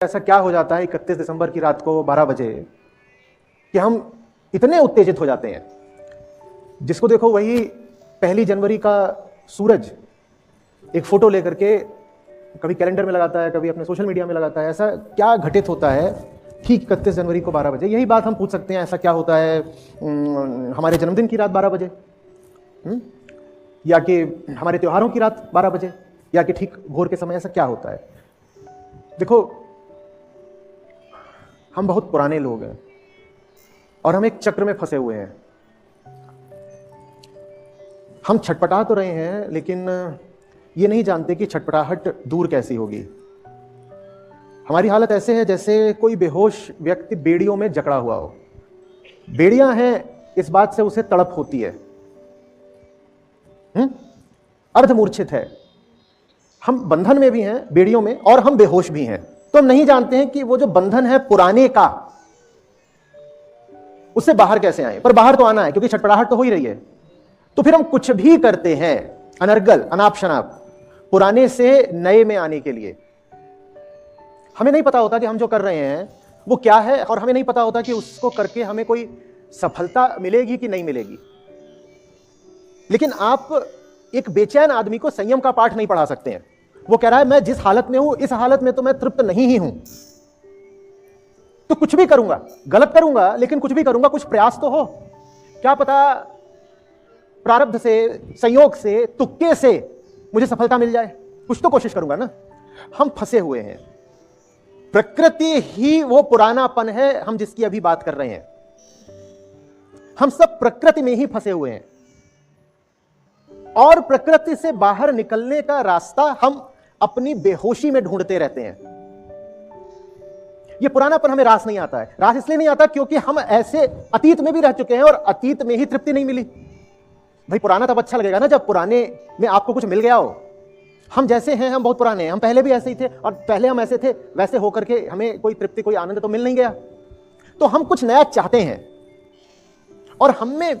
ऐसा क्या हो जाता है 31 दिसंबर की रात को 12 बजे कि हम इतने उत्तेजित हो जाते हैं। जिसको देखो वही 1 जनवरी का सूरज एक फोटो लेकर के कभी कैलेंडर में लगाता है, कभी अपने सोशल मीडिया में लगाता है। ऐसा क्या घटित होता है कि 31 जनवरी को 12 बजे? यही बात हम पूछ सकते हैं, ऐसा क्या होता है हमारे जन्मदिन की रात 12 बजे, या कि हमारे त्योहारों की रात 12 बजे, या कि ठीक भोर के समय? ऐसा क्या होता है? देखो, हम बहुत पुराने लोग हैं और हम एक चक्र में फंसे हुए हैं। हम छटपटा तो रहे हैं, लेकिन ये नहीं जानते कि छटपटाहट दूर कैसी होगी। हमारी हालत ऐसे है जैसे कोई बेहोश व्यक्ति बेड़ियों में जकड़ा हुआ हो। बेड़ियां हैं, इस बात से उसे तड़प होती है, अर्धमूर्छित है। हम बंधन में भी हैं, बेड़ियों में, और हम बेहोश भी हैं। तो हम नहीं जानते हैं कि वो जो बंधन है पुराने का, उससे बाहर कैसे आए। पर बाहर तो आना है, क्योंकि छटपटाहट तो हो ही रही है। तो फिर हम कुछ भी करते हैं, अनर्गल, अनाप शनाप, पुराने से नए में आने के लिए। हमें नहीं पता होता कि हम जो कर रहे हैं वो क्या है, और हमें नहीं पता होता कि उसको करके हमें कोई सफलता मिलेगी कि नहीं मिलेगी। लेकिन आप एक बेचैन आदमी को संयम का पाठ नहीं पढ़ा सकते हैं। वो कह रहा है मैं जिस हालत में हूं, इस हालत में तो मैं तृप्त नहीं ही हूं, तो कुछ भी करूंगा, गलत करूंगा, लेकिन कुछ भी करूंगा, कुछ प्रयास तो हो। क्या पता प्रारब्ध से, संयोग से, तुक्के से मुझे सफलता मिल जाए। कुछ तो कोशिश करूंगा ना। हम फंसे हुए हैं। प्रकृति ही वो पुरानापन है हम जिसकी अभी बात कर रहे हैं। हम सब प्रकृति में ही फंसे हुए हैं, और प्रकृति से बाहर निकलने का रास्ता हम अपनी बेहोशी में ढूंढते रहते हैं। ये पुरानापन हमें रास नहीं आता है। रास इसलिए नहीं आता क्योंकि हम ऐसे अतीत में भी रह चुके हैं और अतीत में ही तृप्ति नहीं मिली। भाई पुराना तब अच्छा लगेगा ना जब पुराने में आपको कुछ मिल गया हो। हम जैसे हैं, हम बहुत पुराने हैं, हम पहले भी ऐसे ही थे, और पहले हम ऐसे थे, वैसे होकर के हमें कोई तृप्ति, कोई आनंद तो मिल नहीं गया। तो हम कुछ नया चाहते हैं, और हमें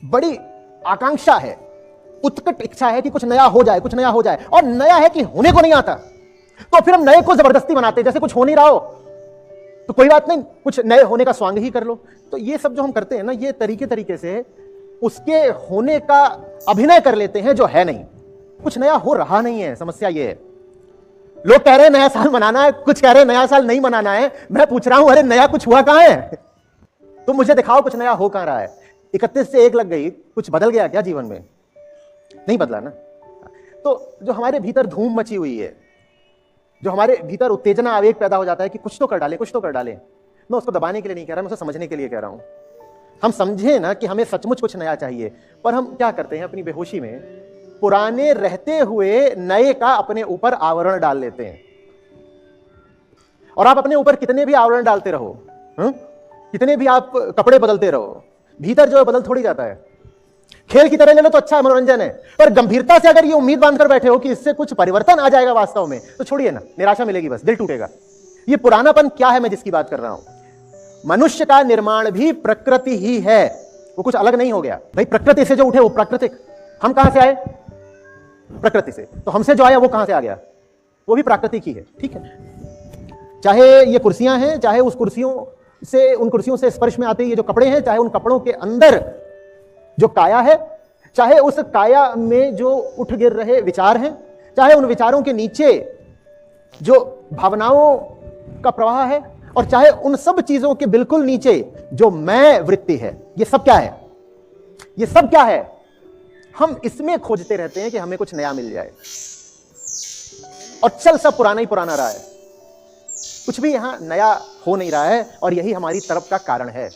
बड़ी आकांक्षा है, उत्कट इच्छा है कि कुछ नया हो जाए, कुछ नया हो जाए। और नया है कि होने को नहीं आता, तो फिर हम नए को जबरदस्ती बनाते हैं। जैसे कुछ हो नहीं रहा हो तो कोई बात नहीं, कुछ नए होने का स्वांग ही कर लो। तो ये सब जो हम करते हैं ना, ये तरीके से उसके होने का अभिनय कर लेते हैं जो है नहीं। कुछ नया हो रहा नहीं है। समस्या ये है, लोग कह रहे हैं नया साल मनाना है, कुछ कह रहे हैं नया साल नहीं मनाना है। मैं पूछ रहा हूं, अरे नया कुछ हुआ कहां है? तुम मुझे दिखाओ कुछ नया हो कहां रहा है। 31 से 1 लग गई, कुछ बदल गया क्या जीवन में? नहीं बदला ना। तो जो हमारे भीतर धूम मची हुई है, जो हमारे भीतर उत्तेजना, आवेग पैदा हो जाता है कि कुछ तो कर डाले, कुछ तो कर डाले। मैं उसको दबाने के लिए नहीं कह रहा, मैं उसे समझने के लिए कह रहा हूं। हम समझे ना कि हमें सचमुच कुछ नया चाहिए, पर हम क्या करते हैं अपनी बेहोशी में, पुराने रहते हुए नए का अपने ऊपर आवरण डाल लेते हैं। और आप अपने ऊपर कितने भी आवरण डालते रहो, कितने भी आप कपड़े बदलते रहो, भीतर जो है बदल थोड़ी जाता है। खेल की तरह ले लो तो अच्छा है, मनोरंजन है, पर गंभीरता से अगर ये उम्मीद बांधकर बैठे हो कि इससे कुछ परिवर्तन आ जाएगा वास्तव में, तो छोड़िए ना, निराशा मिलेगी, बस दिल टूटेगा। ये पुरानापन क्या है मैं जिसकी बात कर रहा हूं? मनुष्य का निर्माण भी प्रकृति ही है, वो कुछ अलग नहीं हो गया। भाई प्रकृति से जो उठे वो प्राकृतिक। हम कहां से आए? प्रकृति से। तो हमसे जो आया वो कहां से आ गया? वो भी प्राकृतिक ही है। ठीक है, चाहे ये कुर्सियां हैं, चाहे उस कुर्सियों से, उन कुर्सियों से स्पर्श में आते ये जो कपड़े हैं, चाहे उन कपड़ों के अंदर जो काया है, चाहे उस काया में जो उठ गिर रहे विचार हैं, चाहे उन विचारों के नीचे जो भावनाओं का प्रवाह है, और चाहे उन सब चीजों के बिल्कुल नीचे जो मैं वृत्ति है। ये सब क्या है? ये सब क्या है? हम इसमें खोजते रहते हैं कि हमें कुछ नया मिल जाए, और चल सब पुराना ही पुराना रहा है। कुछ भी यहां नया हो नहीं रहा है, और यही हमारी तरफ का कारण है।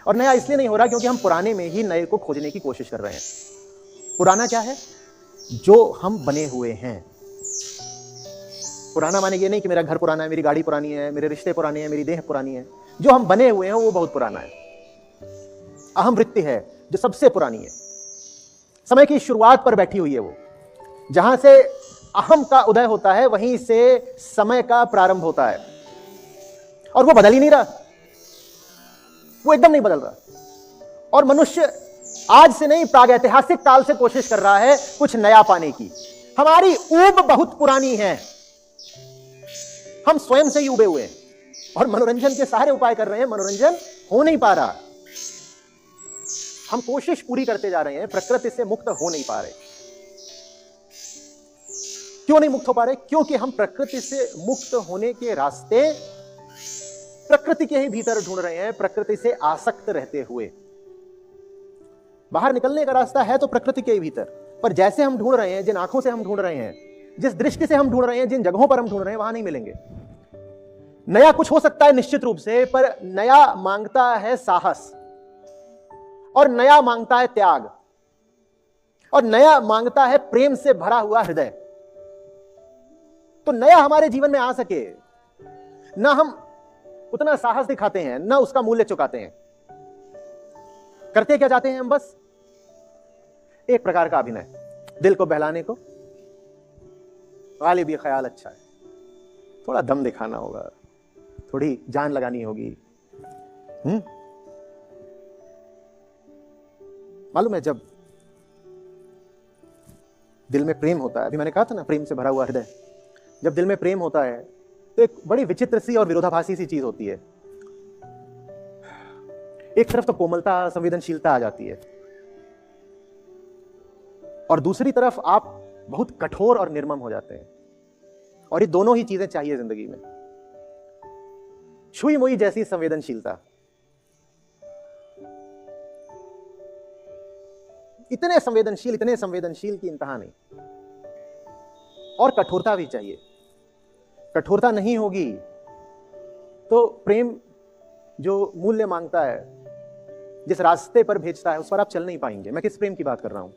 और नया इसलिए नहीं हो रहा क्योंकि हम पुराने में ही नए को खोजने की कोशिश कर रहे हैं। पुराना क्या है? जो हम बने हुए हैं। पुराना माने ये नहीं कि मेरा घर पुराना है, मेरी गाड़ी पुरानी है, मेरे रिश्ते पुराने हैं, मेरी देह पुरानी है। जो हम बने हुए हैं वो बहुत पुराना है। अहम वृत्ति है जो सबसे पुरानी है, समय की शुरुआत पर बैठी हुई है। वो जहां से अहम का उदय होता है, वहीं से समय का प्रारंभ होता है, और वो बदल ही नहीं रहा, वो एकदम नहीं बदल रहा। और मनुष्य आज से नहीं, प्रागैतिहासिक काल से कोशिश कर रहा है कुछ नया पाने की। हमारी ऊब बहुत पुरानी है, हम स्वयं से ही उबे हुए हैं और मनोरंजन के सारे उपाय कर रहे हैं, मनोरंजन हो नहीं पा रहा। हम कोशिश पूरी करते जा रहे हैं, प्रकृति से मुक्त हो नहीं पा रहे। क्यों नहीं मुक्त हो पा रहे? क्योंकि हम प्रकृति से मुक्त होने के रास्ते प्रकृति के ही भीतर ढूंढ रहे हैं, प्रकृति से आसक्त रहते हुए। बाहर निकलने का रास्ता है तो प्रकृति के ही भीतर, पर जैसे हम ढूंढ रहे हैं, जिन आंखों से हम ढूंढ रहे हैं, जिस दृष्टि से हम ढूंढ रहे हैं, जिन जगहों पर हम ढूंढ रहे हैं, वहां नहीं मिलेंगे। नया कुछ हो सकता है निश्चित रूप से, पर नया मांगता है साहस, और नया मांगता है त्याग, और नया मांगता है प्रेम से भरा हुआ हृदय। तो नया हमारे जीवन में आ सके, ना हम उतना साहस दिखाते हैं, ना उसका मूल्य चुकाते हैं। करते क्या जाते हैं हम? बस एक प्रकार का अभिनय, दिल को बहलाने को। गालिब ये ख्याल अच्छा है, थोड़ा दम दिखाना होगा, थोड़ी जान लगानी होगी। मालूम है, जब दिल में प्रेम होता है, अभी मैंने कहा था ना, प्रेम से भरा हुआ हृदय, जब दिल में प्रेम होता है तो एक बड़ी विचित्र सी और विरोधाभासी सी चीज होती है। एक तरफ तो कोमलता, संवेदनशीलता आ जाती है, और दूसरी तरफ आप बहुत कठोर और निर्मम हो जाते हैं। और ये दोनों ही चीजें चाहिए जिंदगी में। छुई मुई जैसी संवेदनशीलता, इतने संवेदनशील की इंतहा नहीं। और कठोरता भी चाहिए। कठोरता नहीं होगी तो प्रेम जो मूल्य मांगता है, जिस रास्ते पर भेजता है, उस पर आप चल नहीं पाएंगे। मैं किस प्रेम की बात कर रहा हूं?